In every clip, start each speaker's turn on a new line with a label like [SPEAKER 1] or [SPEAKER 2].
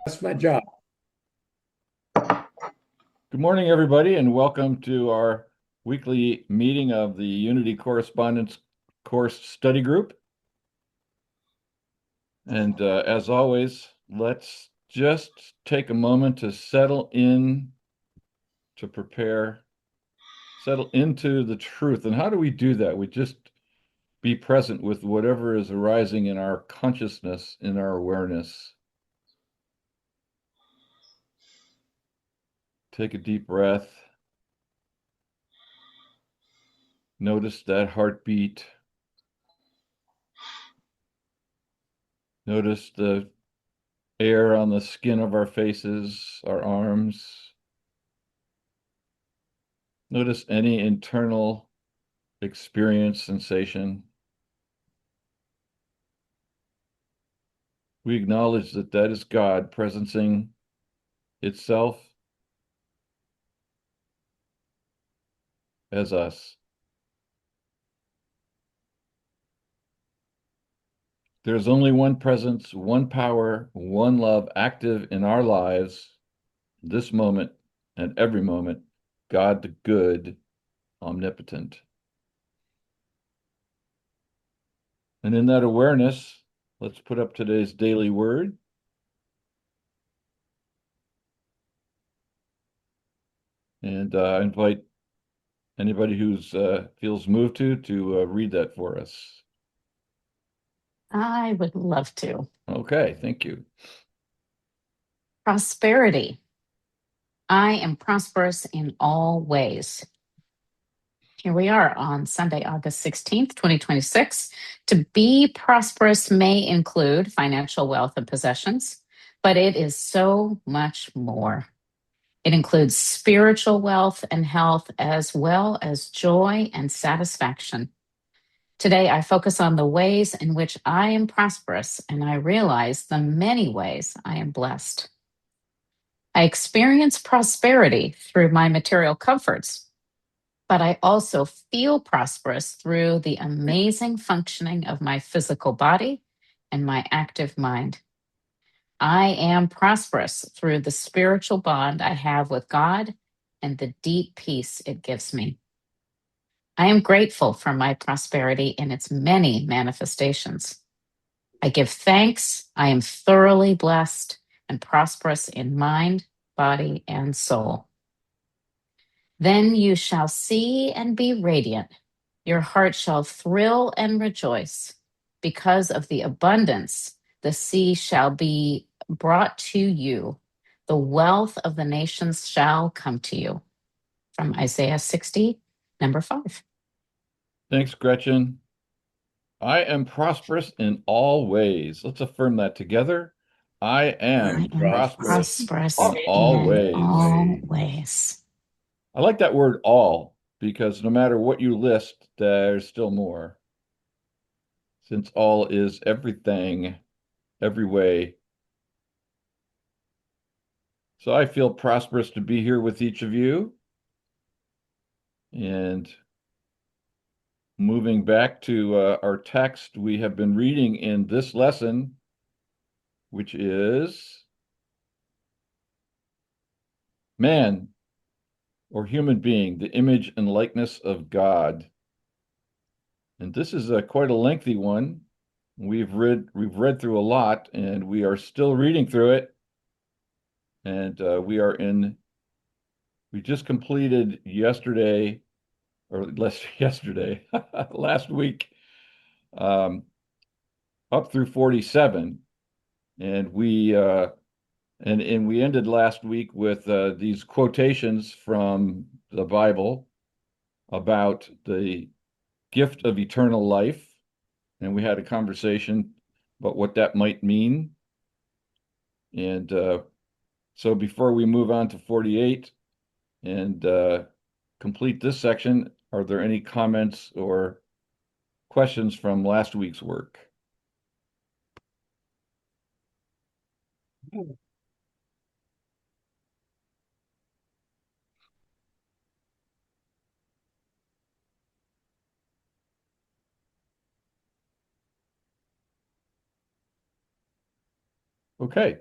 [SPEAKER 1] That's my job.
[SPEAKER 2] Good morning, everybody, and welcome to our weekly meeting of the Unity Correspondence Course Study Group. And as always, let's just take a moment to settle in, to prepare, settle into the truth. And how do we do that? We just be present with whatever is arising in our consciousness, in our awareness. Take a deep breath. Notice that heartbeat. Notice the air on the skin of our faces, our arms. Notice any internal experience, sensation. We acknowledge that that is God presencing itself as us. There's only one presence, one power, one love active in our lives, this moment and every moment, God the good, omnipotent. And in that awareness, let's put up today's daily word. And invite anybody who's feels moved to read that for us.
[SPEAKER 3] I would love to.
[SPEAKER 2] Okay, thank you.
[SPEAKER 3] Prosperity. I am prosperous in all ways. Here we are on Sunday, August 16th, 2026. To be prosperous may include financial wealth and possessions, but it is so much more. It includes spiritual wealth and health, as well as joy and satisfaction. Today, I focus on the ways in which I am prosperous, and I realize the many ways I am blessed. I experience prosperity through my material comforts, but I also feel prosperous through the amazing functioning of my physical body and my active mind. I am prosperous through the spiritual bond I have with God and the deep peace it gives me. I am grateful for my prosperity in its many manifestations. I give thanks. I am thoroughly blessed and prosperous in mind, body, and soul. Then you shall see and be radiant. Your heart shall thrill and rejoice. Because of the abundance, the sea shall be brought to you. The wealth of the nations shall come to you. From Isaiah 60, number 5.
[SPEAKER 2] Thanks, Gretchen. I am prosperous in all ways. Let's affirm that together. I am
[SPEAKER 3] I am
[SPEAKER 2] prosperous
[SPEAKER 3] prosperous
[SPEAKER 2] in all
[SPEAKER 3] in
[SPEAKER 2] ways.
[SPEAKER 3] all ways.
[SPEAKER 2] I like that word all because no matter what you list, there's still more. Since all is everything, every way. So I feel prosperous to be here with each of you. And moving back to our text we have been reading in this lesson, which is man or human being, the image and likeness of God. And this is quite a lengthy one. We've read through a lot, and we are still reading through it. And we just completed yesterday, or less yesterday, last week, um, up through 47. And we ended last week with these quotations from the Bible about the gift of eternal life, and we had a conversation about what that might mean. And so before we move on to 48 and complete this section, are there any comments or questions from last week's work? Okay.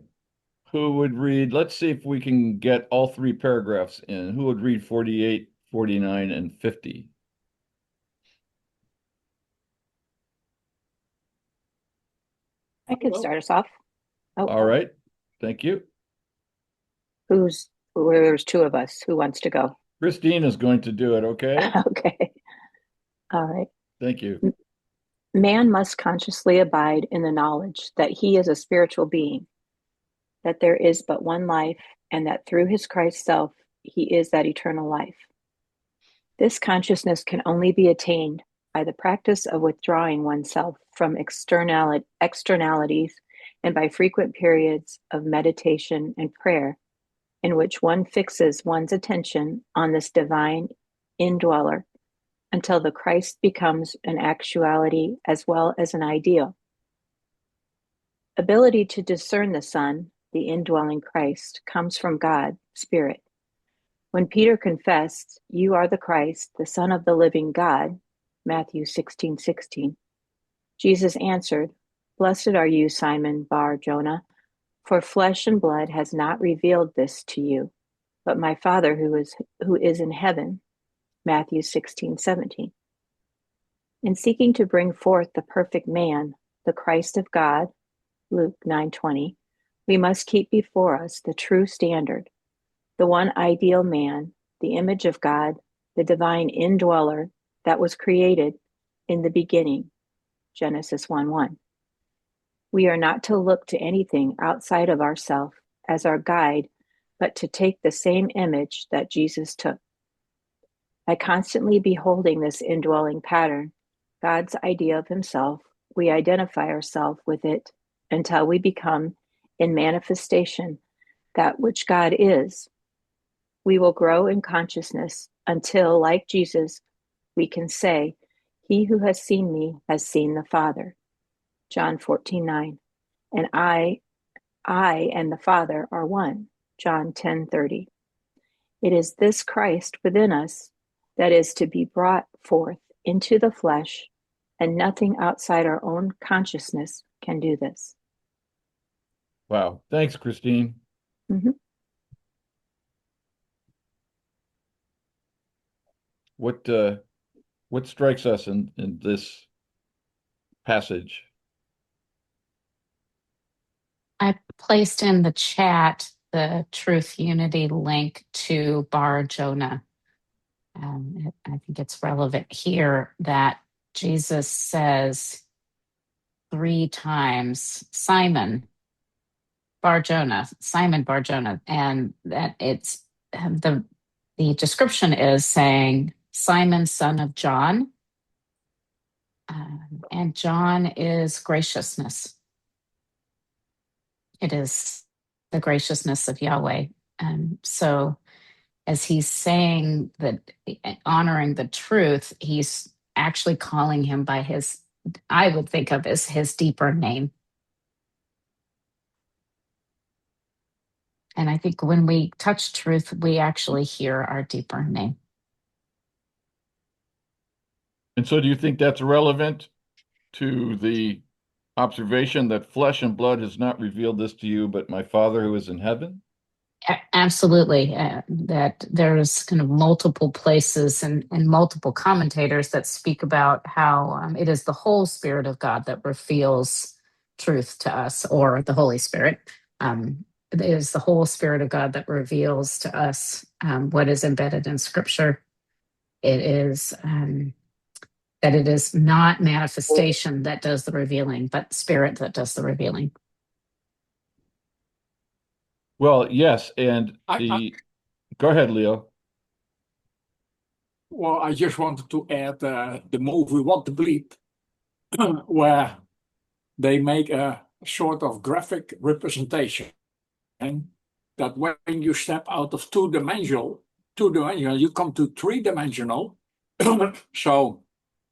[SPEAKER 2] Who would read? Let's see if we can get all three paragraphs in. Who would read 48, 49, and 50?
[SPEAKER 1] I can start us off.
[SPEAKER 2] All
[SPEAKER 1] Oh,
[SPEAKER 2] right. Thank you.
[SPEAKER 1] there's two of us. Who wants to go?
[SPEAKER 2] Christine is going to do it, okay?
[SPEAKER 1] Okay. All right.
[SPEAKER 2] Thank you.
[SPEAKER 1] Man must consciously abide in the knowledge that he is a spiritual being, that there is but one life, and that through his Christ self, he is that eternal life. This consciousness can only be attained by the practice of withdrawing oneself from externalities and by frequent periods of meditation and prayer in which one fixes one's attention on this divine indweller until the Christ becomes an actuality as well as an ideal. Ability to discern the Son, the indwelling Christ, comes from God, Spirit. When Peter confessed, "You are the Christ, the Son of the living God," Matthew 16:16, Jesus answered, "Blessed are you, Simon Bar Jonah, for flesh and blood has not revealed this to you, but my Father who is in heaven," Matthew 16:17. In seeking to bring forth the perfect man, the Christ of God, Luke 9:20, we must keep before us the true standard, the one ideal man, the image of God, the divine indweller that was created in the beginning, Genesis 1:1. We are not to look to anything outside of ourselves as our guide, but to take the same image that Jesus took. By constantly beholding this indwelling pattern, God's idea of himself, we identify ourselves with it until we become, in manifestation, that which God is. We will grow in consciousness until, like Jesus, we can say, "He who has seen me has seen the Father," John 14:9, and I and the Father are one, John 10:30. It is this Christ within us that is to be brought forth into the flesh, and nothing outside our own consciousness can do this.
[SPEAKER 2] Wow. Thanks, Christine.
[SPEAKER 1] Mm-hmm.
[SPEAKER 2] What strikes us in this passage?
[SPEAKER 3] I placed in the chat the Truth Unity link to Bar Jonah. I think it's relevant here that Jesus says 3 times, Simon Bar Jonah, and that it's the description is saying Simon, son of John, and John is graciousness. It is the graciousness of Yahweh. So as he's saying that, honoring the truth, he's actually calling him by his, I would think of as his deeper name. And I think when we touch truth, we actually hear our deeper name.
[SPEAKER 2] And so do you think that's relevant to the observation that flesh and blood has not revealed this to you, but my Father who is in heaven?
[SPEAKER 3] Absolutely. That there's kind of multiple places and multiple commentators that speak about how it is the whole Spirit of God that reveals truth to us, or the Holy Spirit. It is the whole Spirit of God that reveals to us what is embedded in Scripture. It is that it is not manifestation that does the revealing, but Spirit that does the revealing.
[SPEAKER 2] Well, yes, and go ahead, Leo.
[SPEAKER 4] Well, I just wanted to add the movie What to Bleed, where they make a sort of graphic representation that when you step out of two-dimensional, you come to three-dimensional. So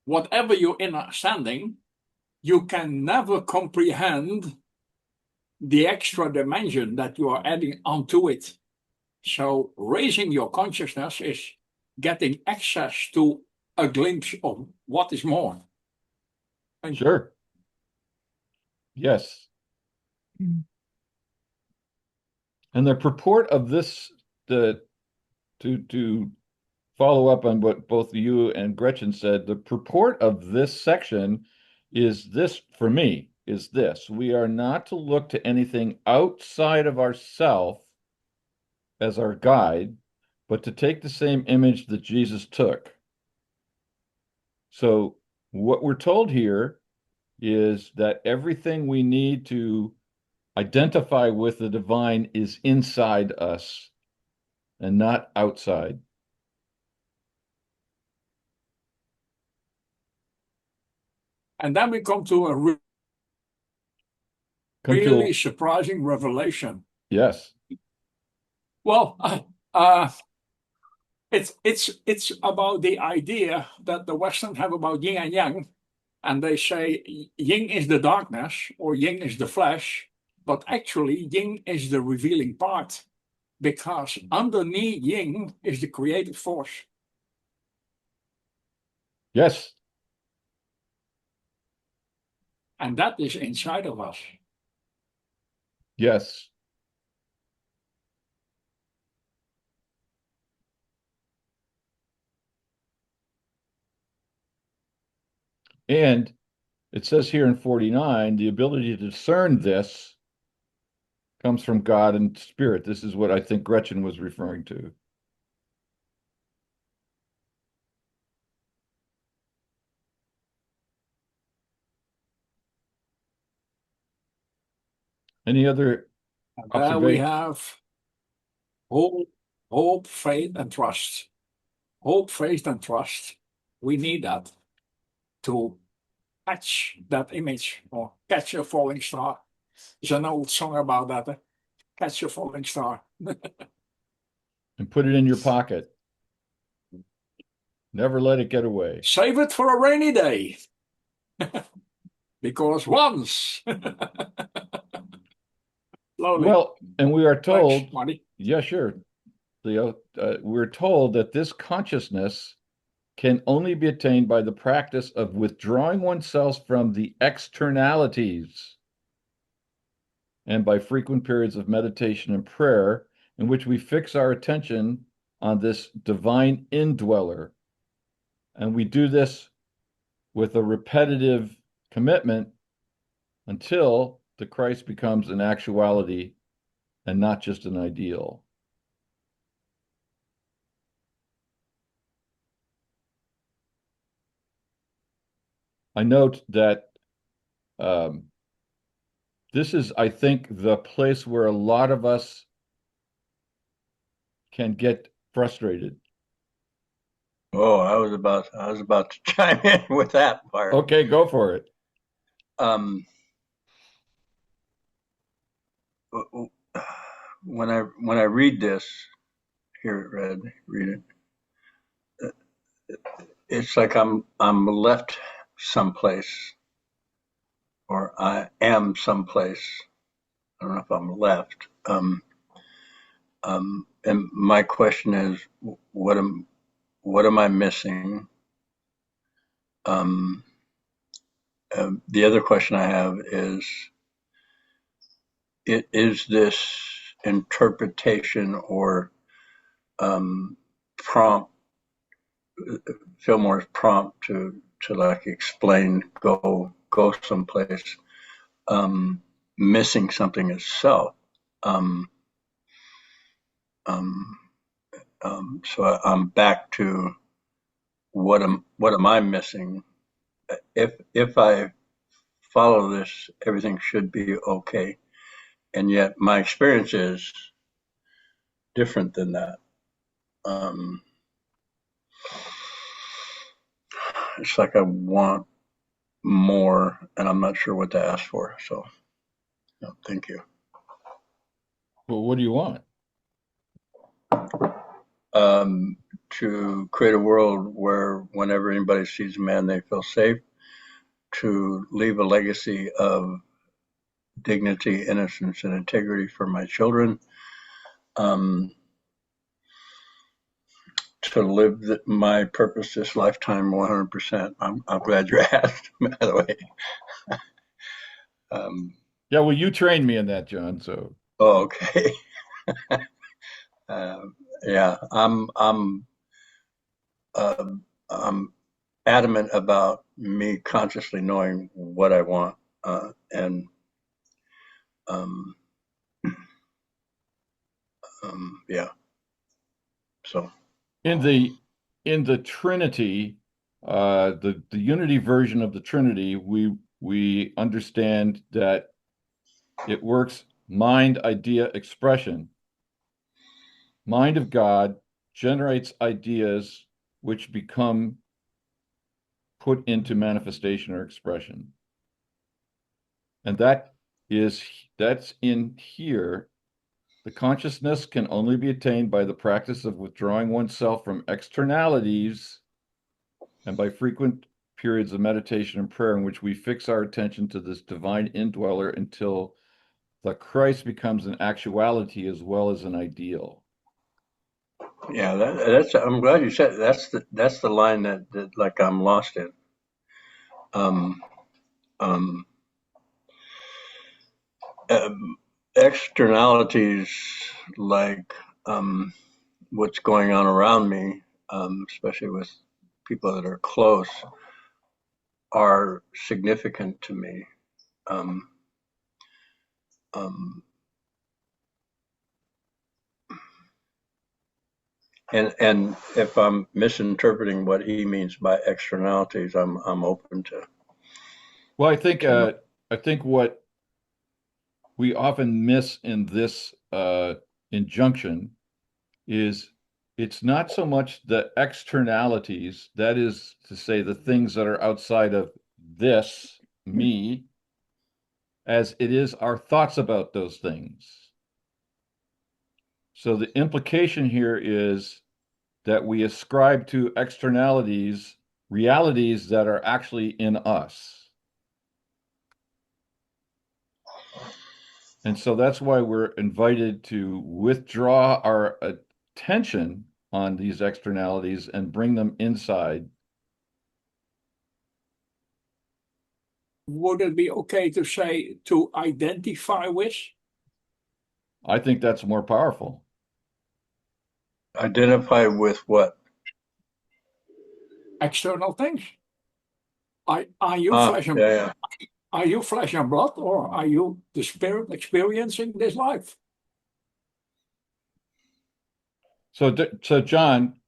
[SPEAKER 4] whatever you're understanding, you can never comprehend the extra dimension that you are adding onto it. So raising your consciousness is getting access to a glimpse of what is more.
[SPEAKER 2] Sure. Yes. And the purport of this, to follow up on what both you and Gretchen said, the purport of this section is this, for me, is this: we are not to look to anything outside of ourself as our guide, but to take the same image that Jesus took. So what we're told here is that everything we need to identify with the divine is inside us and not outside.
[SPEAKER 4] And then we come to a really surprising revelation.
[SPEAKER 2] Yes.
[SPEAKER 4] Well, it's about the idea that the Western have about yin and yang, and they say yin is the darkness or yin is the flesh, but actually yin is the revealing part, because underneath yin is the creative force.
[SPEAKER 2] Yes.
[SPEAKER 4] And that is inside of us.
[SPEAKER 2] Yes. And it says here in 49, the ability to discern this comes from God and spirit. This is what I think Gretchen was referring to. Any other observations?
[SPEAKER 4] There we have hope, faith, and trust. Hope, faith, and trust. We need that to catch that image or catch a falling star. There's an old song about that. Catch a falling star.
[SPEAKER 2] And put it in your pocket. Never let it get away.
[SPEAKER 4] Save it for a rainy day. Because once.
[SPEAKER 2] Well, and we are told,
[SPEAKER 4] thanks, Marty.
[SPEAKER 2] Yeah, sure, Leo, we're told that this consciousness can only be attained by the practice of withdrawing oneself from the externalities and by frequent periods of meditation and prayer in which we fix our attention on this divine indweller. And we do this with a repetitive commitment until the Christ becomes an actuality and not just an ideal. I note that this is, I think, the place where a lot of us can get frustrated.
[SPEAKER 5] Oh, I was about to chime in with that part.
[SPEAKER 2] Okay, go for it.
[SPEAKER 5] When I read this, read it. It's like I'm left someplace, or I am someplace. I don't know if I'm left. And my question is, what am I missing? The other question I have is this interpretation or prompt, Fillmore's prompt to like explain, go someplace, missing something itself. So I'm back to what am I missing? If I follow this, everything should be okay. And yet my experience is different than that. It's like I want more, and I'm not sure what to ask for. So, thank you.
[SPEAKER 2] Well, what do you want?
[SPEAKER 5] To create a world where whenever anybody sees a man, they feel safe, to leave a legacy of dignity, innocence, and integrity for my children, to live my purpose this lifetime 100%. I'm glad you asked, by the way.
[SPEAKER 2] Yeah, well, you trained me in that, John, so.
[SPEAKER 5] Oh, okay. Yeah, I'm adamant about me consciously knowing what I want, and um, yeah. So
[SPEAKER 2] In the Trinity, the unity version of the Trinity, we understand that it works mind, idea, expression. Mind of God generates ideas which become put into manifestation or expression. And that's in here. The consciousness can only be attained by the practice of withdrawing oneself from externalities and by frequent periods of meditation and prayer in which we fix our attention to this divine indweller until the Christ becomes an actuality as well as an ideal.
[SPEAKER 5] yeah, that's. I'm glad you said that's the line that like I'm lost in. Um, um, Externalities like what's going on around me, especially with people that are close, are significant to me. Um, um, and if I'm misinterpreting what he means by externalities, I'm open to.
[SPEAKER 2] Well, I think what we often miss in this injunction is it's not so much the externalities, that is to say, the things that are outside of this, me, as it is our thoughts about those things. So the implication here is that we ascribe to externalities realities that are actually in us. And so that's why we're invited to withdraw our attention on these externalities and bring them inside.
[SPEAKER 4] Would it be okay to say to identify with?
[SPEAKER 2] I think that's more powerful.
[SPEAKER 5] Identify with what?
[SPEAKER 4] External things. Are you flesh and
[SPEAKER 5] Yeah.
[SPEAKER 4] are you flesh and blood, or are you the spirit experiencing this life?
[SPEAKER 2] So John,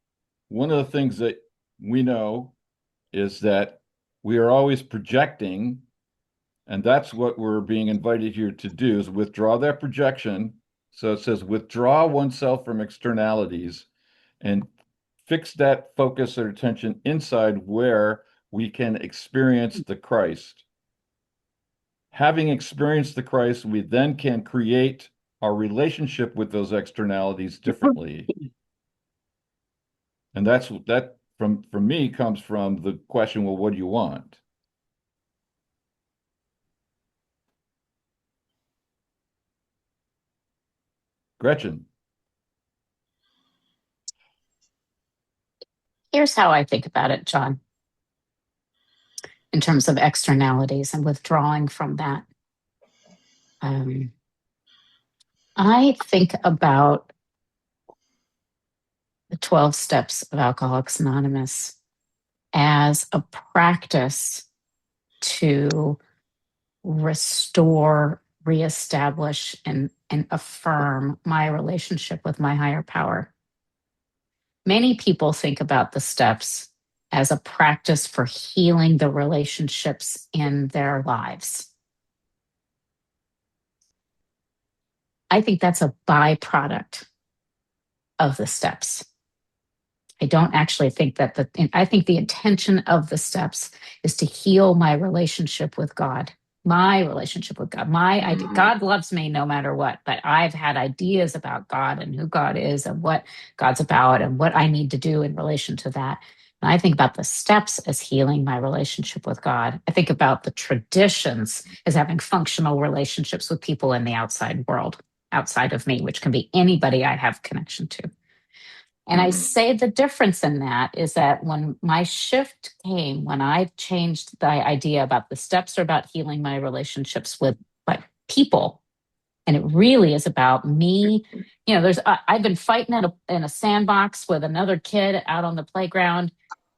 [SPEAKER 2] one of the things that we know is that we are always projecting, and that's what we're being invited here to do, is withdraw that projection. So it says withdraw oneself from externalities and fix that focus or attention inside where we can experience the Christ. Having experienced the Christ, we then can create our relationship with those externalities differently. And that from me comes from the question, well, what do you want? Gretchen.
[SPEAKER 3] Here's how I think about it, John, in terms of externalities and withdrawing from that. I think about the 12 steps of Alcoholics Anonymous as a practice to restore, reestablish, and affirm my relationship with my higher power. Many people think about the steps as a practice for healing the relationships in their lives. I think that's a byproduct of the steps. I don't actually think that I think the intention of the steps is to heal my relationship with God, my relationship with God. God loves me no matter what, but I've had ideas about God and who God is and what God's about and what I need to do in relation to that. And I think about the steps as healing my relationship with God. I think about the traditions as having functional relationships with people in the outside world, outside of me, which can be anybody I have connection to. And I say the difference in that is that when my shift came, when I changed the idea about the steps are about healing my relationships with people, And it really is about me. I've been fighting in a sandbox with another kid out on the playground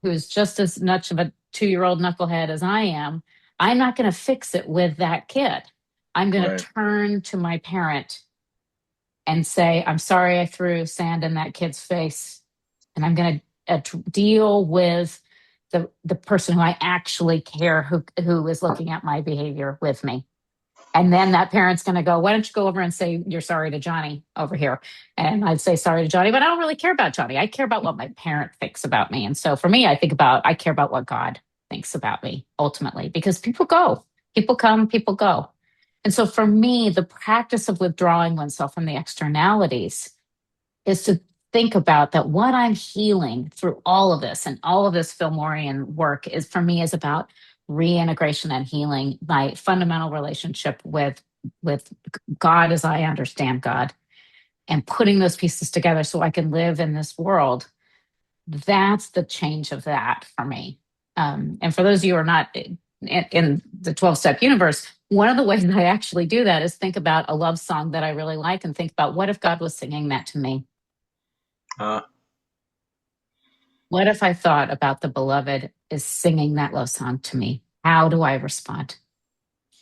[SPEAKER 3] who's just as much of a 2-year-old knucklehead as I am. I'm not going to fix it with that kid. I'm going to turn to my parent and say, I'm sorry I threw sand in that kid's face. And I'm going to deal with the person who I actually care who is looking at my behavior with me. And then that parent's going to go, why don't you go over and say you're sorry to Johnny over here? And I'd say sorry to Johnny, but I don't really care about Johnny. I care about what my parent thinks about me. And so for me, I care about what God thinks about me ultimately, because people come, people go. And so for me, the practice of withdrawing oneself from the externalities is to think about that what I'm healing through all of this and all of this Fillmorian work is for me is about reintegration and healing my fundamental relationship with God as I understand God, and putting those pieces together so I can live in this world. That's the change of that for me. And for those of you who are not in the 12-step universe, one of the ways that I actually do that is think about a love song that I really like and think about, what if God was singing that to me? What if I thought about the beloved is singing that love song to me? How do I respond?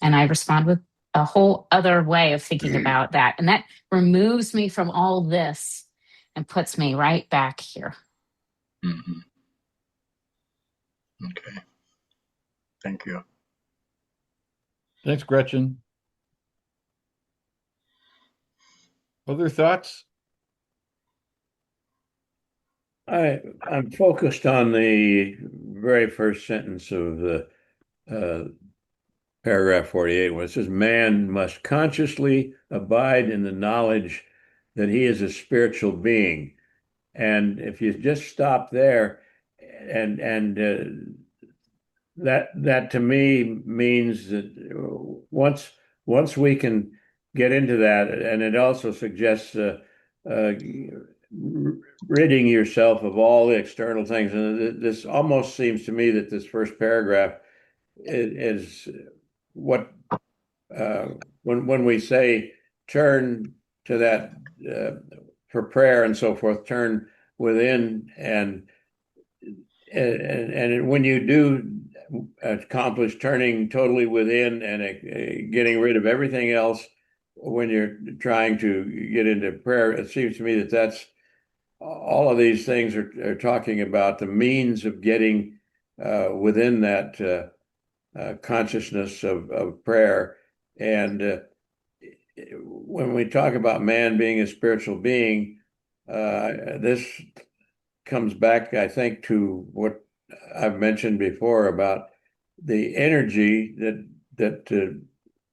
[SPEAKER 3] And I respond with a whole other way of thinking about that. And that removes me from all this and puts me right back here.
[SPEAKER 5] Mm-hmm. Okay. Thank you.
[SPEAKER 2] Thanks, Gretchen. Other thoughts?
[SPEAKER 6] I'm focused on the very first sentence of the paragraph 48, where it says, man must consciously abide in the knowledge that he is a spiritual being. And if you just stop there, and that to me means that once we can get into that, and it also suggests ridding yourself of all the external things. And this almost seems to me that this first paragraph is what when we say turn to that for prayer and so forth, turn within, and when you do accomplish turning totally within and getting rid of everything else, when you're trying to get into prayer, it seems to me that that's all of these things are talking about the means of getting within that consciousness of prayer. And when we talk about man being a spiritual being, this comes back, I think, to what I've mentioned before about the energy that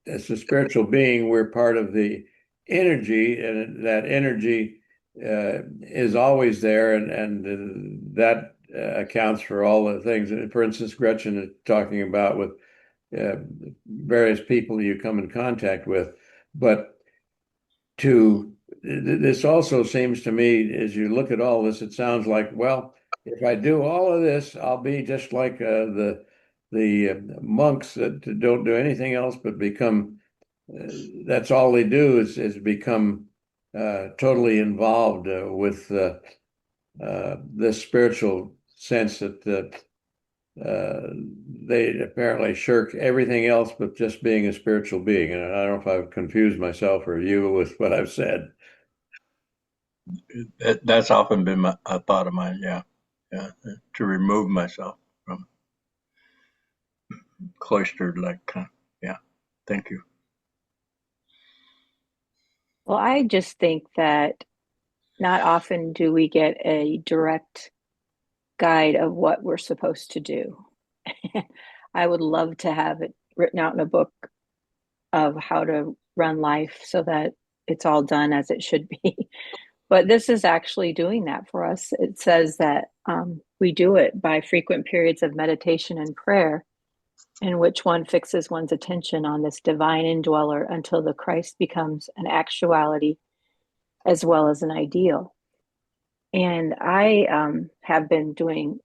[SPEAKER 6] as a spiritual being, we're part of the energy, and that energy is always there, and that accounts for all the things. For instance, Gretchen is talking about with various people you come in contact with, but this also seems to me, as you look at all this, it sounds like, well, if I do all of this, I'll be just like the monks that don't do anything else but become. That's all they do is become totally involved with this spiritual sense that they apparently shirk everything else but just being a spiritual being. And I don't know if I've confused myself or you with what I've said.
[SPEAKER 5] That's often been a thought of mine. Yeah, to remove myself from cloistered, like, yeah. Thank you.
[SPEAKER 1] Well, I just think that not often do we get a direct guide of what we're supposed to do. I would love to have it written out in a book of how to run life so that it's all done as it should be. But this is actually doing that for us. It says that we do it by frequent periods of meditation and prayer, in which one fixes one's attention on this divine indweller until the Christ becomes an actuality as well as an ideal. And I have been doing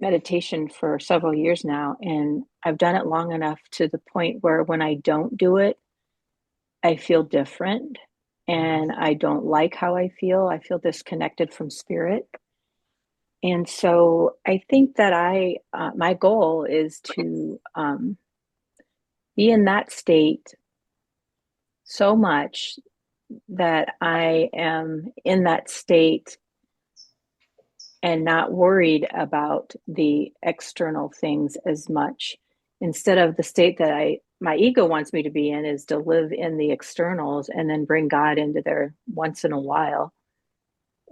[SPEAKER 1] meditation for several years now, and I've done it long enough to the point where when I don't do it, I feel different and I don't like how I feel. I feel disconnected from spirit. And so I think that my goal is to be in that state so much that I am in that state and not worried about the external things as much. Instead of the state that my ego wants me to be in is to live in the externals and then bring God into there once in a while.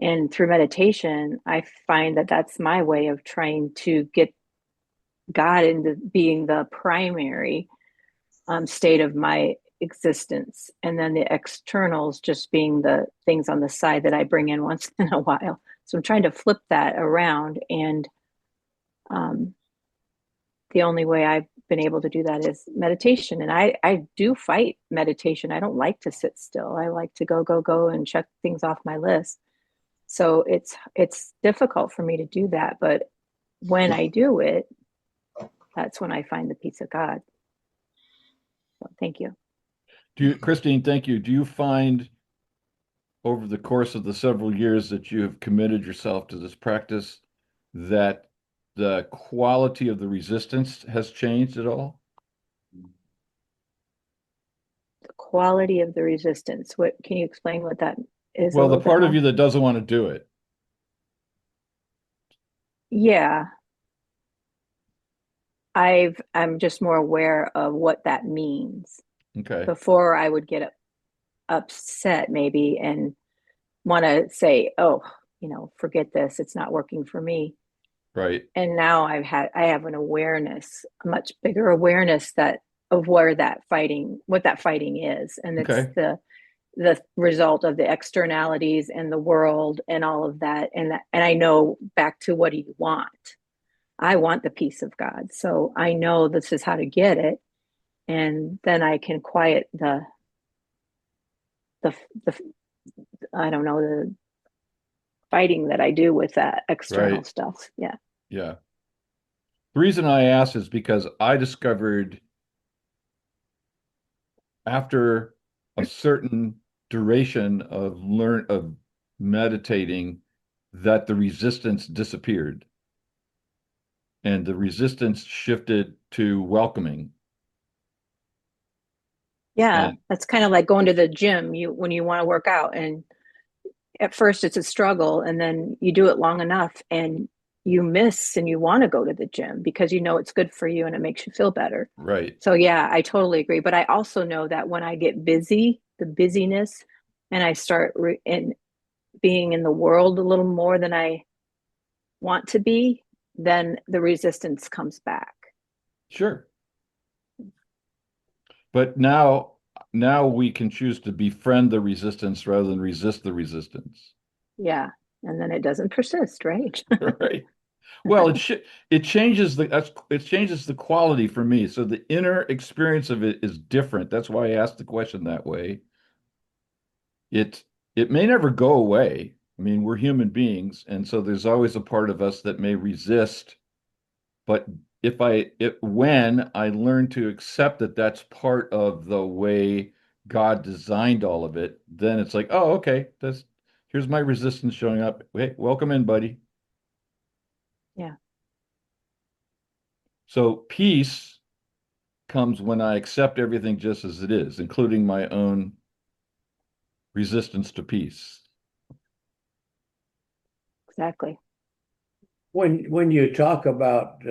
[SPEAKER 1] And through meditation, I find that that's my way of trying to get God into being the primary state of my existence. And then the externals just being the things on the side that I bring in once in a while. So I'm trying to flip that around. And um, the only way I've been able to do that is meditation. And I do fight meditation. I don't like to sit still. I like to go, go, go and check things off my list. So it's difficult for me to do that. But when I do it, that's when I find the peace of God. So thank you.
[SPEAKER 2] Christine, thank you. Do you find over the course of the several years that you have committed yourself to this practice that the quality of the resistance has changed at all?
[SPEAKER 1] The quality of the resistance. What can you explain what that is a
[SPEAKER 2] Well, the
[SPEAKER 1] little bit
[SPEAKER 2] part of
[SPEAKER 1] more?
[SPEAKER 2] you that doesn't want to do it.
[SPEAKER 1] Yeah. I'm just more aware of what that means.
[SPEAKER 2] Okay.
[SPEAKER 1] Before I would get upset maybe and want to say, oh, forget this. It's not working for me.
[SPEAKER 2] Right.
[SPEAKER 1] And now I have an awareness, a much bigger awareness of what that fighting is. And it's
[SPEAKER 2] Okay.
[SPEAKER 1] the result of the externalities and the world and all of that. And I know back to what do you want? I want the peace of God. So I know this is how to get it. And then I can quiet the I don't know, the fighting that I do with that external
[SPEAKER 2] Right.
[SPEAKER 1] stuff. Yeah.
[SPEAKER 2] Yeah. The reason I ask is because I discovered after a certain duration of meditating that the resistance disappeared and the resistance shifted to welcoming.
[SPEAKER 1] Yeah.
[SPEAKER 2] And
[SPEAKER 1] That's kind of like going to the gym when you want to work out. And at first it's a struggle and then you do it long enough and you miss and you want to go to the gym because you know it's good for you and it makes you feel better.
[SPEAKER 2] right.
[SPEAKER 1] So yeah, I totally agree. But I also know that when I get busy, the busyness, and I start in being in the world a little more than I want to be, then the resistance comes back.
[SPEAKER 2] Sure. But now we can choose to befriend the resistance rather than resist the resistance.
[SPEAKER 1] Yeah. And then it doesn't persist, right?
[SPEAKER 2] Right. Well, it changes it changes the quality for me. So the inner experience of it is different. That's why I asked the question that way. It it may never go away. I mean, we're human beings, and so there's always a part of us that may resist. But when I learn to accept that that's part of the way God designed all of it, then it's like, oh, okay, here's my resistance showing up. Hey, welcome in, buddy.
[SPEAKER 1] Yeah.
[SPEAKER 2] So peace comes when I accept everything just as it is, including my own resistance to peace.
[SPEAKER 1] Exactly.
[SPEAKER 6] When you talk about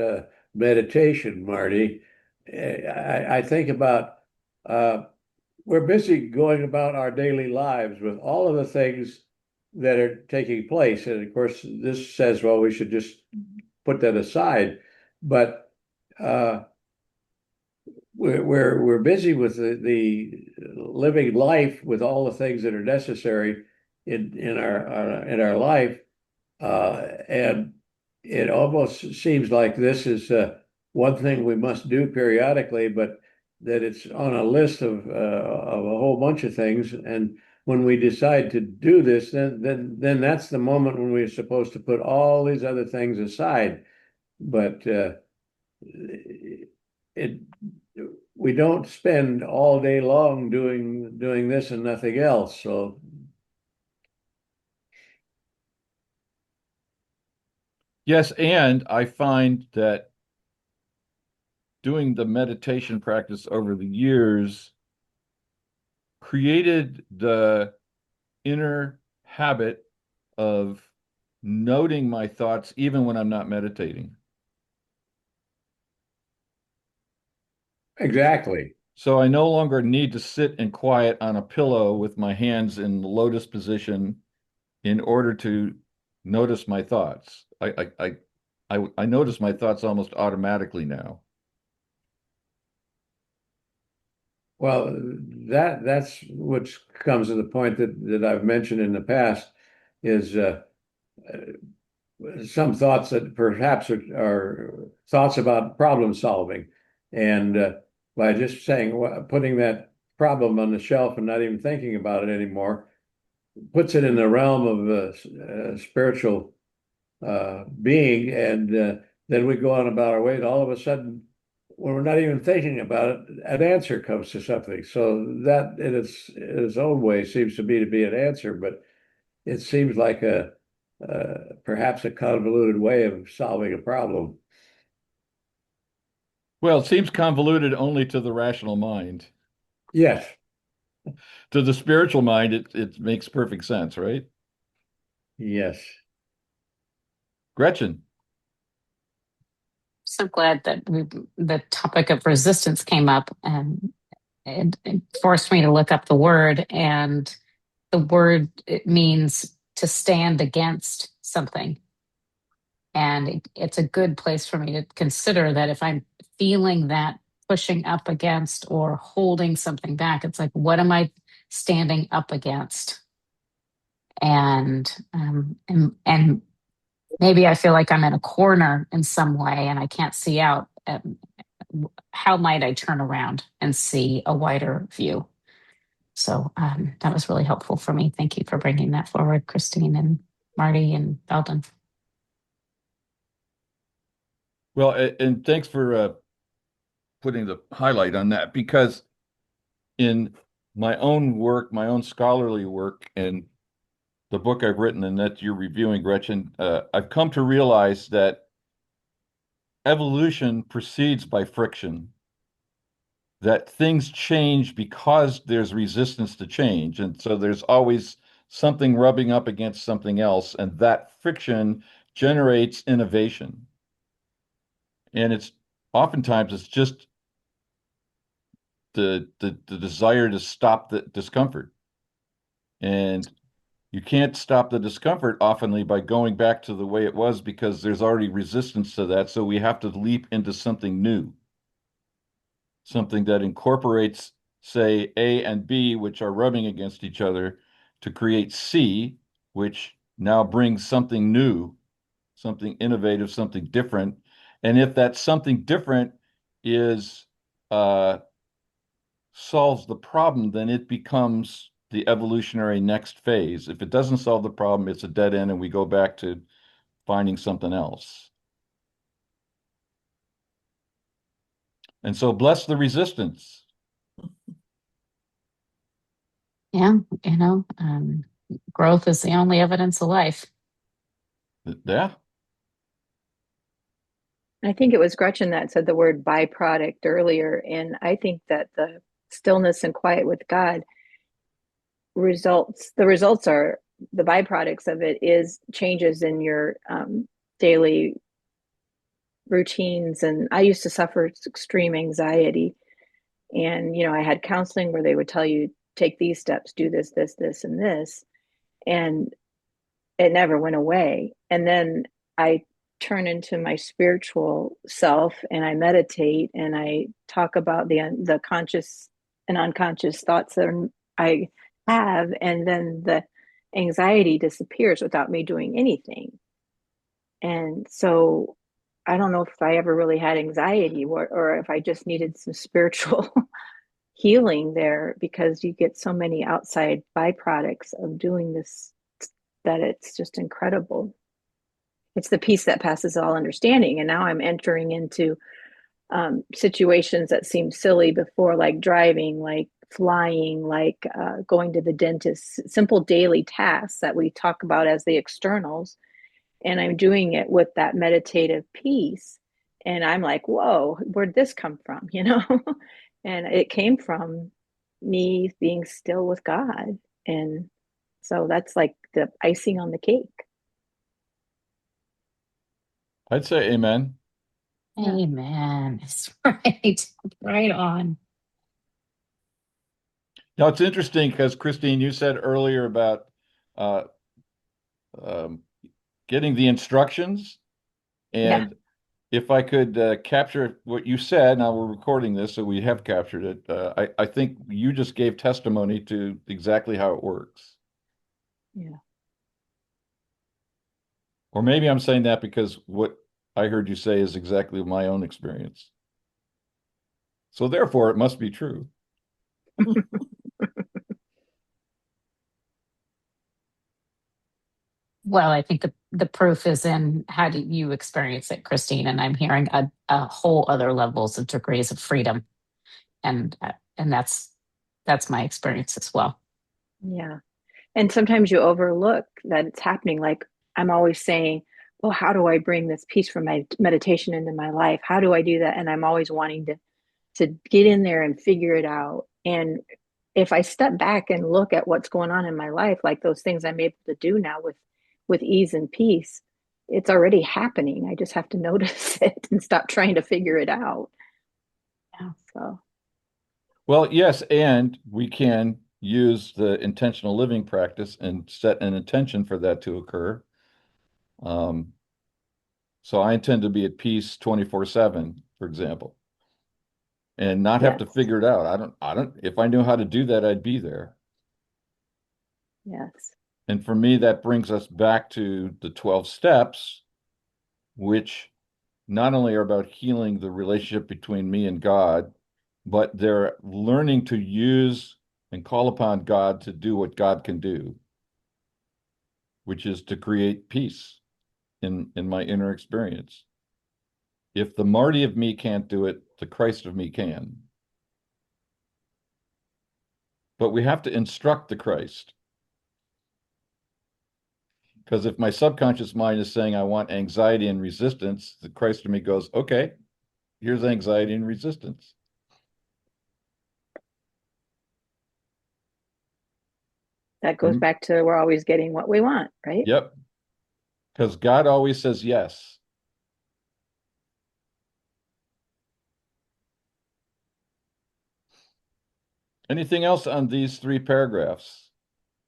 [SPEAKER 6] meditation, Marty, I think about uh, we're busy going about our daily lives with all of the things that are taking place. And of course, this says, well, we should just put that aside. But we're busy with the living life with all the things that are necessary in our life, and it almost seems like this is one thing we must do periodically, but that it's on a list of a whole bunch of things. And when we decide to do this, then that's the moment when we're supposed to put all these other things aside. But it we don't spend all day long doing this and nothing else. So
[SPEAKER 2] Yes, and I find that doing the meditation practice over the years created the inner habit of noting my thoughts even when I'm not meditating.
[SPEAKER 6] exactly.
[SPEAKER 2] So I no longer need to sit in quiet on a pillow with my hands in the lotus position in order to notice my thoughts. I notice my thoughts almost automatically now.
[SPEAKER 6] Well, that's what comes to the point that I've mentioned in the past is some thoughts that perhaps are thoughts about problem solving, and by just saying putting that problem on the shelf and not even thinking about it anymore puts it in the realm of spiritual being, and then we go on about our way, and all of a sudden, when we're not even thinking about it, an answer comes to something. So that in its own way seems to be an answer, but it seems like a perhaps a convoluted way of solving a problem.
[SPEAKER 2] Well, it seems convoluted only to the rational mind.
[SPEAKER 6] Yes,
[SPEAKER 2] To the spiritual mind, it makes perfect sense, right?
[SPEAKER 6] yes.
[SPEAKER 2] Gretchen.
[SPEAKER 3] So glad that the topic of resistance came up, and it forced me to look up the word. And the word, it means to stand against something. And it's a good place for me to consider that if I'm feeling that pushing up against or holding something back, it's like, what am I standing up against? And maybe I feel like I'm in a corner in some way and I can't see out. How might I turn around and see a wider view? So that was really helpful for me. Thank you for bringing that forward, Christine and Marty and Belden.
[SPEAKER 2] Well, and thanks for putting the highlight on that, because in my own work, my own scholarly work, and the book I've written and that you're reviewing, Gretchen, I've come to realize that evolution proceeds by friction, that things change because there's resistance to change. And so there's always something rubbing up against something else, and that friction generates innovation. And it's oftentimes it's just the desire to stop the discomfort. And you can't stop the discomfort oftenly by going back to the way it was because there's already resistance to that. So we have to leap into something new, something that incorporates, say, A and B, which are rubbing against each other, to create C, which now brings something new, something innovative, something different. And if that something different is solves the problem, then it becomes the evolutionary next phase. If it doesn't solve the problem, it's a dead end, and we go back to finding something else. And so bless the resistance.
[SPEAKER 3] Yeah, growth is the only evidence of life.
[SPEAKER 2] Yeah.
[SPEAKER 1] I think it was Gretchen that said the word byproduct earlier. And I think that the stillness and quiet with God the results are the byproducts of it is changes in your daily routines. And I used to suffer extreme anxiety. And, I had counseling where they would tell you, take these steps, do this, this, this, and this. And it never went away. And then I turn into my spiritual self and I meditate and I talk about the conscious and unconscious thoughts that I have, and then the anxiety disappears without me doing anything. And so I don't know if I ever really had anxiety, or if I just needed some spiritual healing there, because you get so many outside byproducts of doing this that it's just incredible. It's the peace that passes all understanding. And now I'm entering into situations that seem silly before, like driving, like flying, like going to the dentist, simple daily tasks that we talk about as the externals. And I'm doing it with that meditative piece. And I'm like, whoa, where'd this come from? You know? And it came from me being still with God. And so that's like the icing on the cake.
[SPEAKER 2] I'd say amen.
[SPEAKER 1] Yeah.
[SPEAKER 3] Amen. That's right. Right on.
[SPEAKER 2] Now it's interesting because Christine, you said earlier about uh, um, getting the instructions,
[SPEAKER 1] Yeah.
[SPEAKER 2] and if I could capture what you said, now we're recording this, so we have captured it. I think you just gave testimony to exactly how it works.
[SPEAKER 1] Yeah.
[SPEAKER 2] Or maybe I'm saying that because what I heard you say is exactly my own experience. So therefore, it must be true.
[SPEAKER 3] Well, I think the proof is in how do you experience it, Christine? And I'm hearing a whole other levels of degrees of freedom, and that's my experience as well.
[SPEAKER 1] Yeah. And sometimes you overlook that it's happening. Like I'm always saying, well, how do I bring this peace from my meditation into my life? How do I do that? And I'm always wanting to get in there and figure it out. And if I step back and look at what's going on in my life, like those things I'm able to do now with ease and peace, it's already happening. I just have to notice it and stop trying to figure it out.
[SPEAKER 3] Yeah.
[SPEAKER 1] So
[SPEAKER 2] Well, yes, and we can use the intentional living practice and set an intention for that to occur. Um, so I intend to be at peace 24/7, for example, and not have to
[SPEAKER 1] yes,
[SPEAKER 2] figure it out. If I knew how to do that, I'd be there.
[SPEAKER 1] yes,
[SPEAKER 2] And for me, that brings us back to the 12 steps, which not only are about healing the relationship between me and God, but they're learning to use and call upon God to do what God can do, which is to create peace in my inner experience. If the Marty of me can't do it, the Christ of me can. But we have to instruct the Christ. Because if my subconscious mind is saying I want anxiety and resistance, the Christ of me goes, okay, here's anxiety and resistance.
[SPEAKER 1] that goes back to we're always getting what we want, right?
[SPEAKER 2] Yep. Because God always says yes. Anything else on these three paragraphs?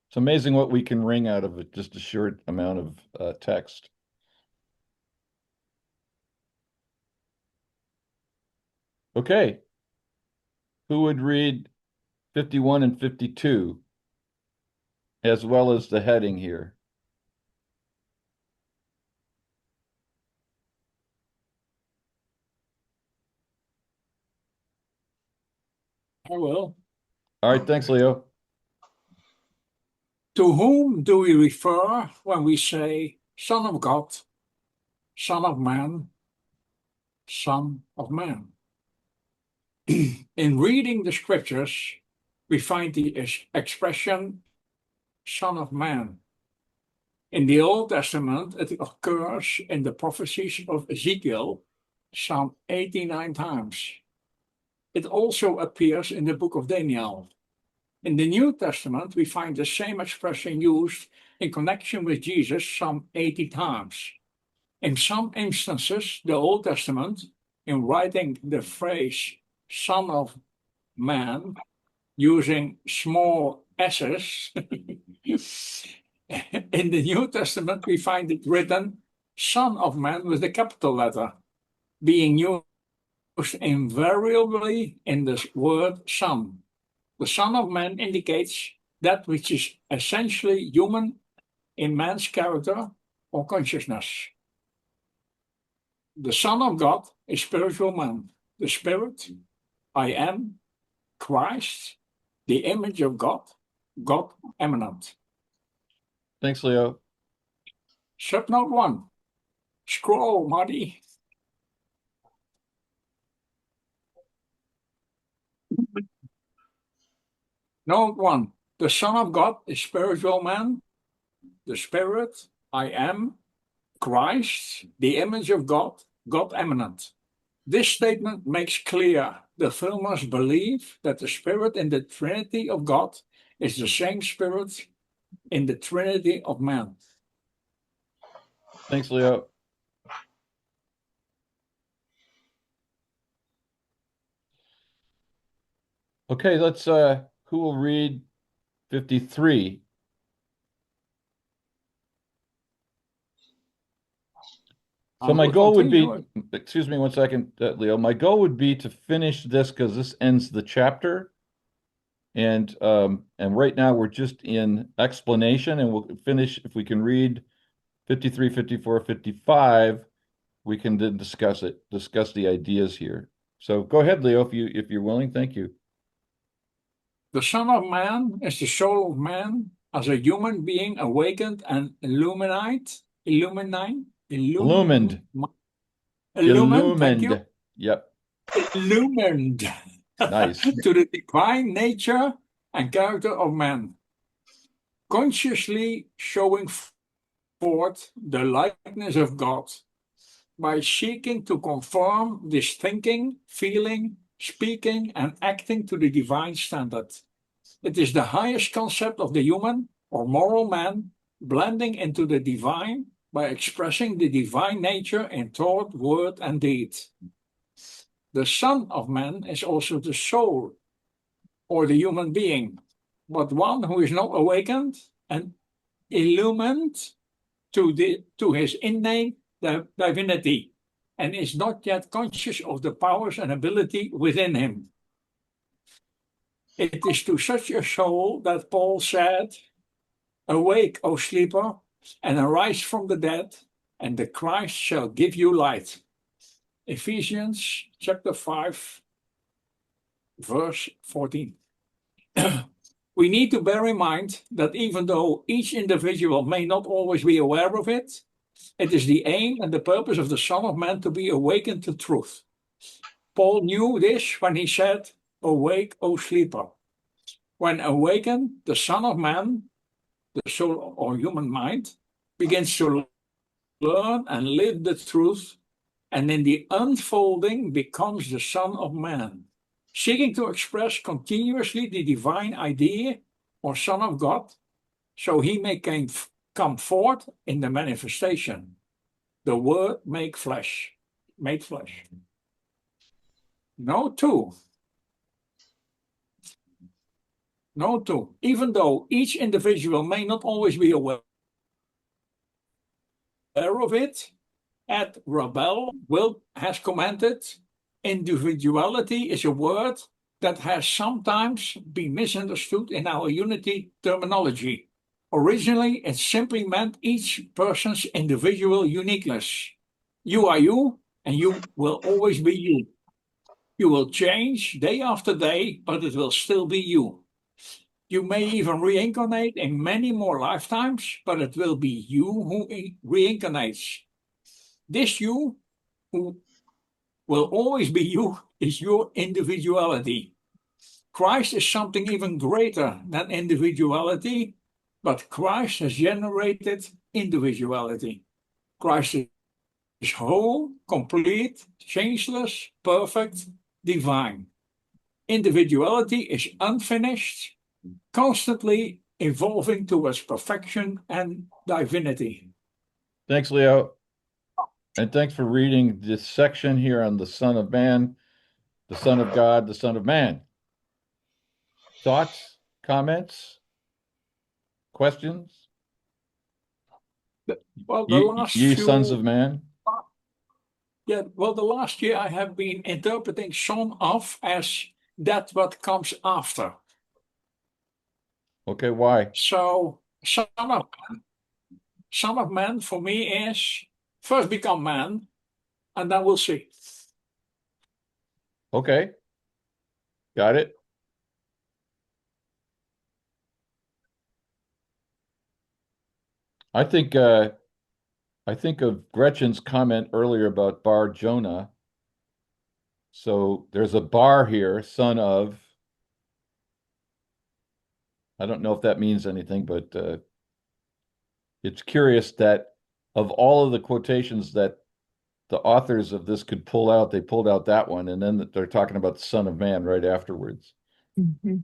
[SPEAKER 2] It's amazing what we can wring out of it, just a short amount of text. Okay. Who would read 51 and 52 as well as the heading here?
[SPEAKER 4] I will.
[SPEAKER 2] All right, thanks, Leo.
[SPEAKER 4] To whom do we refer when we say Son of God, Son of Man, Son of Man? In reading the scriptures, we find the expression Son of Man. In the Old Testament, it occurs in the prophecies of Ezekiel some 89 times. It also appears in the book of Daniel. In the New Testament, we find the same expression used in connection with Jesus some 80 times. In some instances, the Old Testament, in writing the phrase Son of Man, using small s's, in the New Testament, we find it written Son of Man with a capital letter, being used invariably in the word Son. The Son of Man indicates that which is essentially human in man's character or consciousness. The Son of God is spiritual man, the Spirit, I am, Christ, the image of God, God eminent.
[SPEAKER 2] Thanks, Leo.
[SPEAKER 4] Subnote 1. Scroll, Marty. Note 1. The Son of God is spiritual man, the Spirit, I am, Christ, the image of God, God eminent. This statement makes clear the filmers believe that the Spirit in the Trinity of God is the same Spirit in the Trinity of man.
[SPEAKER 2] Thanks, Leo. Okay, let's who will read 53? So my
[SPEAKER 4] will
[SPEAKER 2] goal would be,
[SPEAKER 4] continue.
[SPEAKER 2] excuse me one second, Leo. My goal would be to finish this because this ends the chapter. And right now we're just in explanation, and we'll finish if we can read 53, 54, 55, we can then discuss the ideas here. So go ahead, Leo, if you're willing. Thank you.
[SPEAKER 4] The Son of Man is the soul of man as a human being awakened and illumined.
[SPEAKER 2] Illumined.
[SPEAKER 4] Thank you.
[SPEAKER 2] Yep.
[SPEAKER 4] Illumined
[SPEAKER 2] Nice.
[SPEAKER 4] to the divine nature and character of man, consciously showing forth the likeness of God by seeking to conform this thinking, feeling, speaking, and acting to the divine standard. It is the highest concept of the human or moral man blending into the divine by expressing the divine nature in thought, word, and deed. The Son of Man is also the soul or the human being, but one who is not awakened and illumined to his innate divinity and is not yet conscious of the powers and ability within him. It is to such a soul that Paul said, "Awake, O sleeper, and arise from the dead, and the Christ shall give you light." Ephesians chapter 5, verse 14. We need to bear in mind that even though each individual may not always be aware of it, it is the aim and the purpose of the Son of Man to be awakened to truth. Paul knew this when he said, "Awake, O sleeper." When awakened, the Son of Man, the soul or human mind, begins to learn and live the truth, and in the unfolding becomes the Son of Man, seeking to express continuously the divine idea or Son of God, so he may come forth in the manifestation. The Word made flesh. Note 2. Even though each individual may not always be aware of it, Ed Rabel has commented, individuality is a word that has sometimes been misunderstood in our unity terminology. Originally, it simply meant each person's individual uniqueness. You are you, and you will always be you. You will change day after day, but it will still be you. You may even reincarnate in many more lifetimes, but it will be you who reincarnates. This you, who will always be you, is your individuality. Christ is something even greater than individuality, but Christ has generated individuality. Christ is whole, complete, changeless, perfect, divine. Individuality is unfinished, constantly evolving towards perfection and divinity.
[SPEAKER 2] Thanks, Leo. And thanks for reading this section here on the Son of Man, the Son of God, the Son of Man. Thoughts, comments, questions?
[SPEAKER 4] Well, the last
[SPEAKER 2] ye
[SPEAKER 4] few
[SPEAKER 2] sons of man?
[SPEAKER 4] Yeah, well, the last year I have been interpreting Son of as that what comes after.
[SPEAKER 2] Okay, why?
[SPEAKER 4] So, Son of Man for me is first become man, and then we'll see.
[SPEAKER 2] Okay, got it. I think of Gretchen's comment earlier about Bar Jonah. So there's a bar here, son of, I don't know if that means anything, but it's curious that of all of the quotations that the authors of this could pull out, they pulled out that one, and then they're talking about the Son of Man right afterwards.
[SPEAKER 3] Mhm.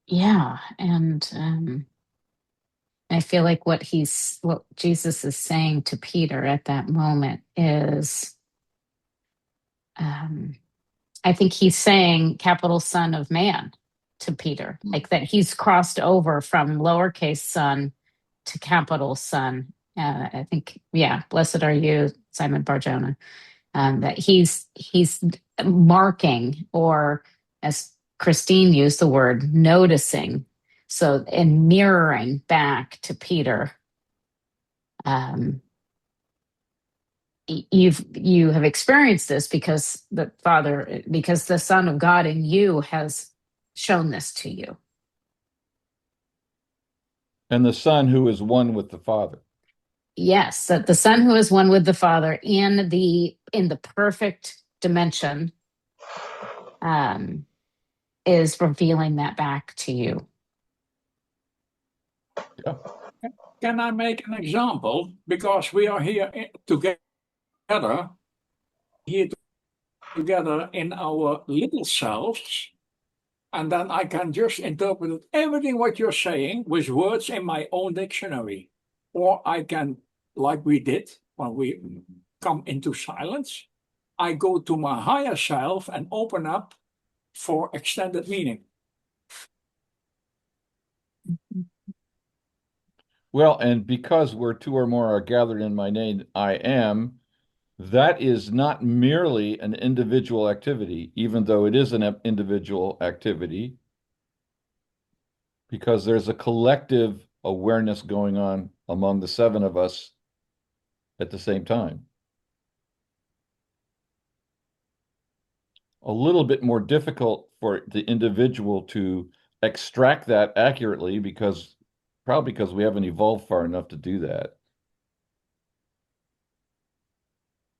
[SPEAKER 3] Yeah, and I feel like what Jesus is saying to Peter at that moment is, I think he's saying capital Son of Man to Peter, like that he's crossed over from lowercase son to capital Son. I think, yeah, blessed are you, Simon Barjona. That he's marking, or as Christine used the word, noticing. So, and mirroring back to Peter. You have experienced this because the Son of God in you has shown this to you.
[SPEAKER 2] And the Son who is one with the Father.
[SPEAKER 3] Yes, that the Son who is one with the Father in the perfect dimension is revealing that back to you.
[SPEAKER 2] Yeah.
[SPEAKER 4] Can I make an example? Because we are here together in our little selves, and then I can just interpret everything what you're saying with words in my own dictionary. Or I can, like we did when we come into silence, I go to my higher self and open up for extended meaning.
[SPEAKER 2] Well, and because where two or more are gathered in my name, I am, that is not merely an individual activity, even though it is an individual activity, because there's a collective awareness going on among the seven of us at the same time. A little bit more difficult for the individual to extract that accurately probably because we haven't evolved far enough to do that.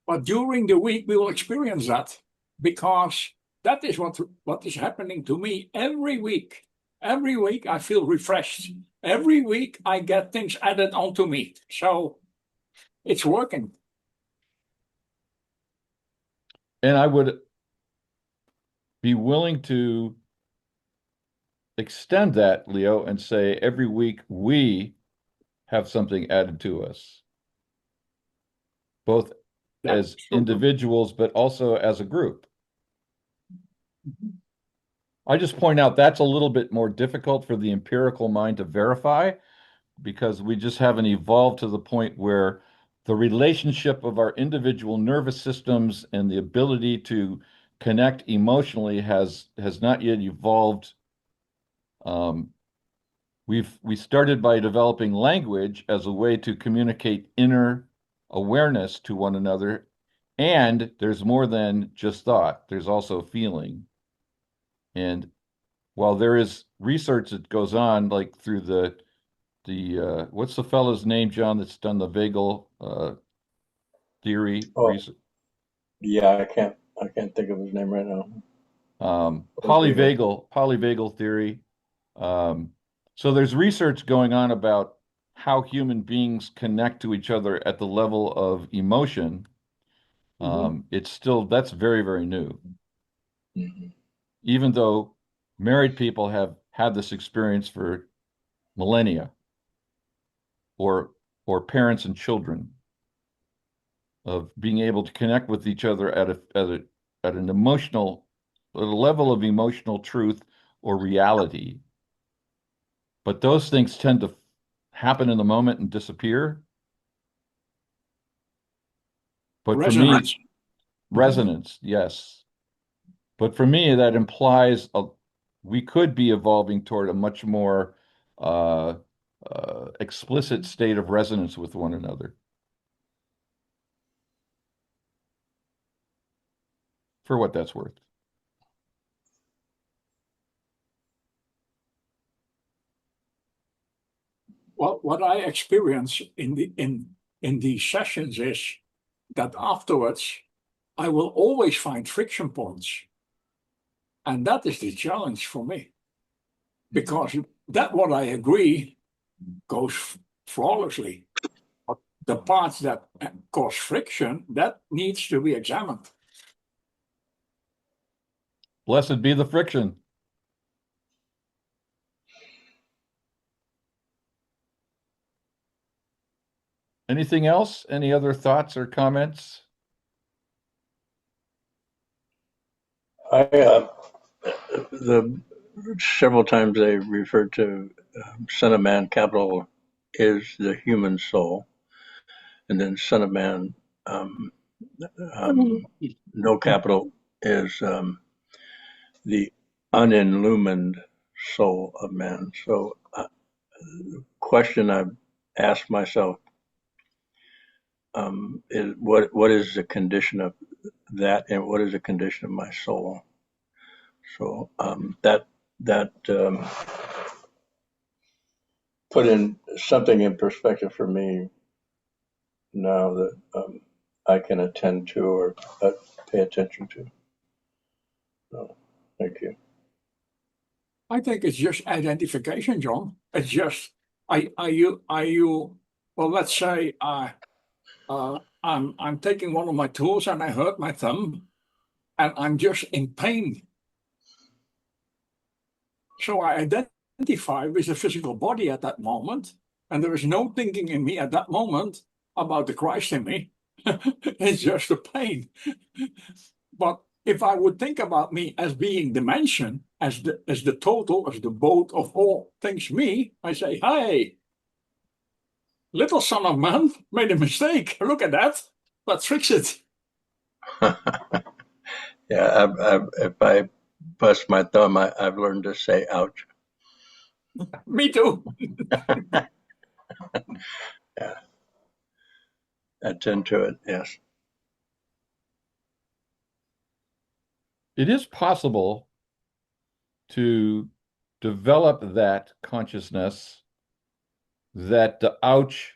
[SPEAKER 4] But during the week, we will experience that, because that is what is happening to me every week. Every week, I feel refreshed. Every week, I get things added onto me. So it's working.
[SPEAKER 2] And I would be willing to extend that, Leo, and say every week we have something added to us, both as individuals, but also as a group. I just point out that's a little bit more difficult for the empirical mind to verify, because we just haven't evolved to the point where the relationship of our individual nervous systems and the ability to connect emotionally has not yet evolved. We started by developing language as a way to communicate inner awareness to one another, and there's more than just thought. There's also feeling. And while there is research that goes on, like through the what's the fellow's name, John, that's done the vagal theory research?
[SPEAKER 5] Yeah, I can't think of his name right now.
[SPEAKER 2] Polyvagal theory. So there's research going on about how human beings connect to each other at the level of emotion. That's very, very new. Even though married people have had this experience for millennia, or parents and children, of being able to connect with each other at a level of emotional truth or reality. But those things tend to happen in the moment and disappear. But for me, resonance, yes. But for me, that implies we could be evolving toward a much more explicit state of resonance with one another. For what that's worth.
[SPEAKER 4] Well, what I experience in these sessions is that afterwards I will always find friction points. And that is the challenge for me. Because that what I agree goes flawlessly. But the parts that cause friction, that needs to be examined.
[SPEAKER 2] Blessed be the friction. Anything else? Any other thoughts or comments?
[SPEAKER 5] The several times they refer to Son of Man, capital is the human soul, and then Son of Man, no capital, is the unillumined soul of man. So, the question I've asked myself is what is the condition of that, and what is the condition of my soul? So that put in something in perspective for me now that I can attend to or pay attention to. So, thank you.
[SPEAKER 4] I think it's just identification, John. It's just are you well, let's say I'm taking one of my tools and I hurt my thumb and I'm just in pain. So I identify with the physical body at that moment, and there is no thinking in me at that moment about the Christ in me. It's just the pain. But if I would think about me as being dimension, as the total, as the boat of all things me, I say, hey, little son of man made a mistake. Look at that. Let's fix it.
[SPEAKER 5] Yeah, if I bust my thumb, I've learned to say ouch.
[SPEAKER 4] Me too.
[SPEAKER 5] Yeah, attend to it, yes.
[SPEAKER 2] It is possible to develop that consciousness that the ouch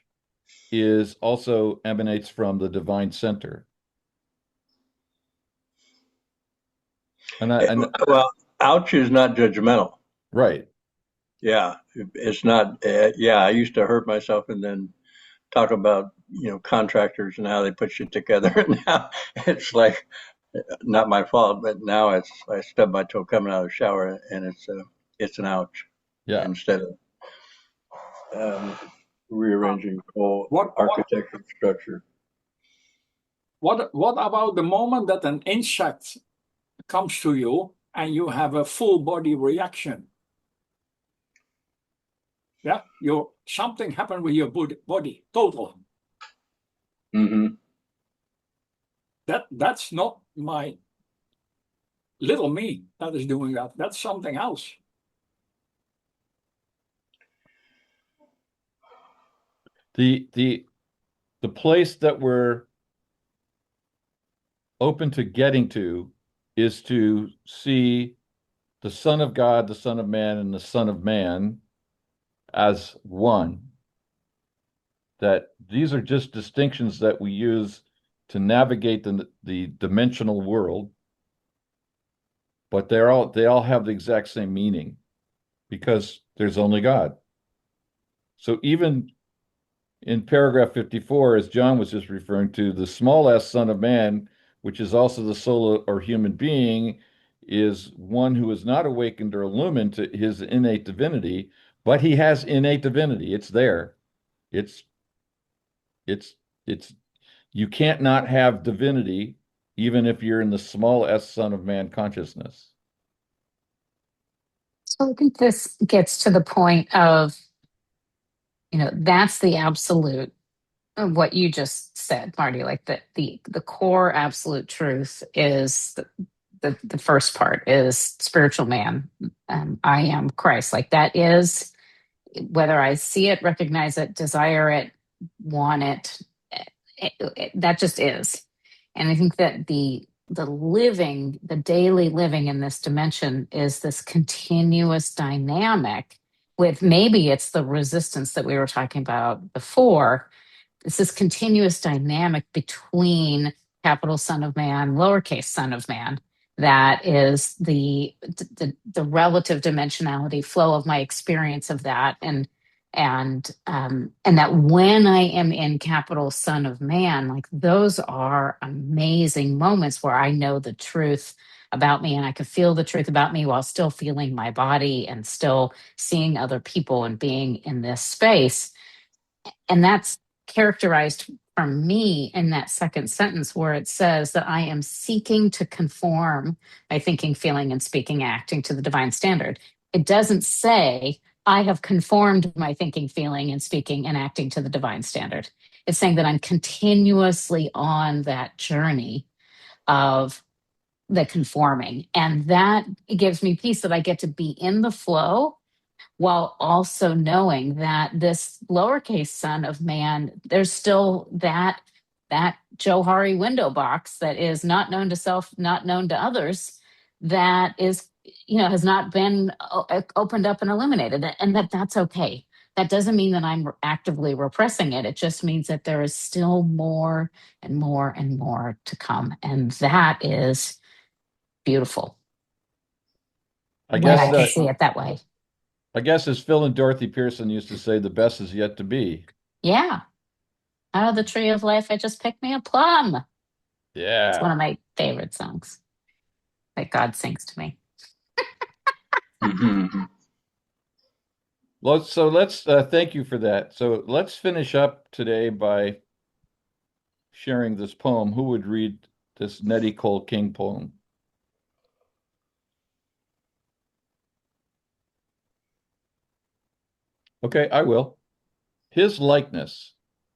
[SPEAKER 2] is also emanates from the divine center.
[SPEAKER 5] Well, ouch is not judgmental.
[SPEAKER 2] Right.
[SPEAKER 5] Yeah, it's not. Yeah, I used to hurt myself and then talk about contractors and how they put shit together. And now it's like not my fault, but now it's I stub my toe coming out of the shower and it's an ouch.
[SPEAKER 2] Yeah.
[SPEAKER 5] Instead of rearranging the whole architecture structure.
[SPEAKER 4] What about the moment that an insect comes to you and you have a full body reaction? Yeah, something happened with your body, total.
[SPEAKER 5] Mm-hmm.
[SPEAKER 4] That's not my little me that is doing that. That's something else.
[SPEAKER 2] The place that we're open to getting to is to see the Son of God, the Son of Man, and the Son of Man as one. That these are just distinctions that we use to navigate the dimensional world, but they all have the exact same meaning because there's only God. So even in paragraph 54, as John was just referring to, the small s Son of Man, which is also the soul or human being, is one who is not awakened or illumined to his innate divinity, but he has innate divinity. It's there. It's you can't not have divinity, even if you're in the small s Son of Man consciousness.
[SPEAKER 3] So I think this gets to the point of, that's the absolute of what you just said, Marty. Like the core absolute truth is the first part is spiritual man. I am Christ. Like that is whether I see it, recognize it, desire it, want it, that just is. And I think that the daily living in this dimension is this continuous dynamic with maybe it's the resistance that we were talking about before. It's this continuous dynamic between capital Son of Man, lowercase Son of Man, that is the relative dimensionality flow of my experience of that, and that when I am in capital Son of Man, like those are amazing moments where I know the truth about me, and I can feel the truth about me while still feeling my body and still seeing other people and being in this space. And that's characterized for me in that second sentence where it says that I am seeking to conform my thinking, feeling, and speaking, acting to the divine standard. It doesn't say I have conformed my thinking, feeling, and speaking and acting to the divine standard. It's saying that I'm continuously on that journey of the conforming. And that gives me peace that I get to be in the flow while also knowing that this lowercase son of man, there's still that Johari window box that is not known to self, not known to others, that is, has not been opened up and illuminated, and that's okay. That doesn't mean that I'm actively repressing it. It just means that there is still more and more and more to come, and that is beautiful.
[SPEAKER 2] I
[SPEAKER 3] When
[SPEAKER 2] guess
[SPEAKER 3] I can see it that way.
[SPEAKER 2] I guess as Phil and Dorothy Pearson used to say, the best is yet to be.
[SPEAKER 3] Yeah. Out of the tree of life, I just picked me a plum. It's one
[SPEAKER 2] Yeah.
[SPEAKER 3] of my favorite songs that God sings to me.
[SPEAKER 5] Mhm.
[SPEAKER 2] So let's thank you for that. So let's finish up today by sharing this poem. Who would read this Nettie Cole King poem? Okay, I will. His likeness.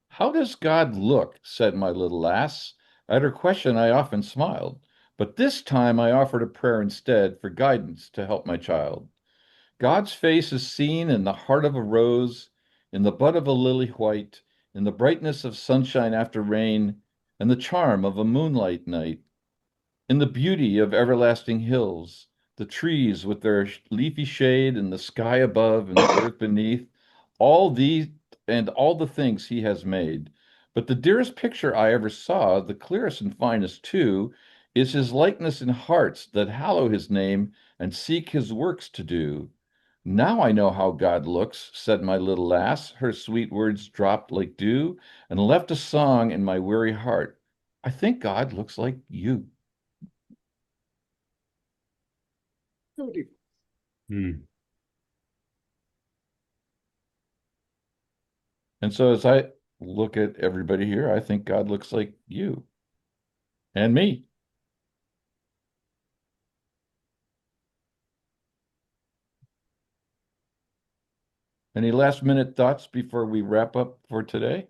[SPEAKER 2] How does God look? Said my little lass. At her question, I often smiled, but this time I offered a prayer instead for guidance to help my child. God's face is seen in the heart of a rose, in the bud of a lily white, in the brightness of sunshine after rain, and the charm of a moonlight night, in the beauty of everlasting hills, the trees with their leafy shade, and the sky above and the earth beneath, all these and all the things he has made. But the dearest picture I ever saw, the clearest and finest too, is his likeness in hearts that hallow his name and seek his works to do. Now I know how God looks, said my little lass. Her sweet words dropped like dew and left a song in my weary heart. I think God looks like you.
[SPEAKER 6] Hmm.
[SPEAKER 2] And so as I look at everybody here, I think God looks like you and me. Any last minute thoughts before we wrap up for today?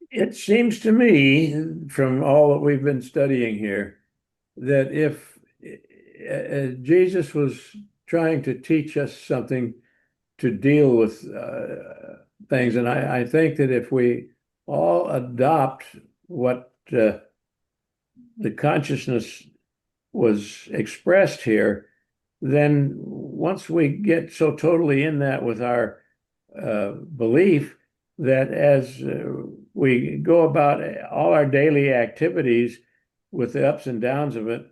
[SPEAKER 6] It seems to me, from all that we've been studying here, that if Jesus was trying to teach us something to deal with things, and I think that if we all adopt what the consciousness was expressed here, then once we get so totally in that with our belief, that as we go about all our daily activities with the ups and downs of it,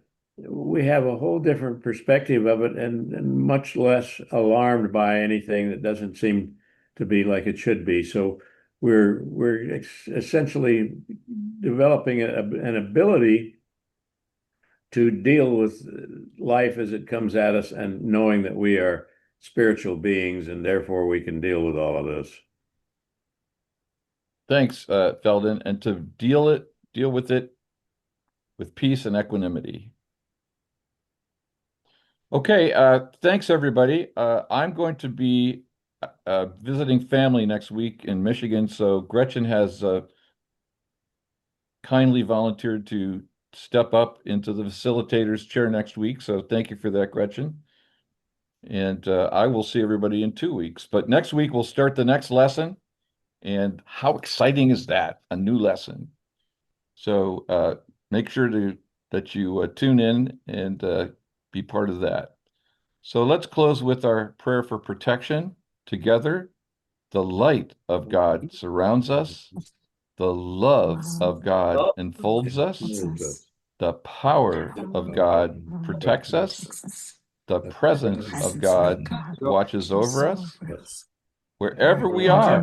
[SPEAKER 6] we have a whole different perspective of it, and much less alarmed by anything that doesn't seem to be like it should be. So we're essentially developing an ability to deal with life as it comes at us, and knowing that we are spiritual beings and therefore we can deal with all of this.
[SPEAKER 2] Thanks, Feldon, and to deal with it with peace and equanimity. Okay, thanks everybody. I'm going to be visiting family next week in Michigan, so Gretchen has kindly volunteered to step up into the facilitator's chair next week. So thank you for that, Gretchen. And I will see everybody in 2 weeks. But next week we'll start the next lesson. And how exciting is that? A new lesson. So make sure that you tune in and be part of that. So let's close with our prayer for protection together. The light of God surrounds us. The love of God enfolds us. The power of God protects us. The presence of God watches over us. Wherever we are,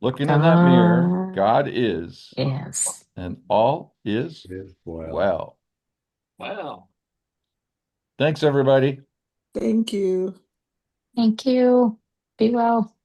[SPEAKER 2] looking in that mirror, God is, and all is well.
[SPEAKER 4] Well.
[SPEAKER 2] Thanks, everybody.
[SPEAKER 7] Thank you.
[SPEAKER 3] Thank you. Be well.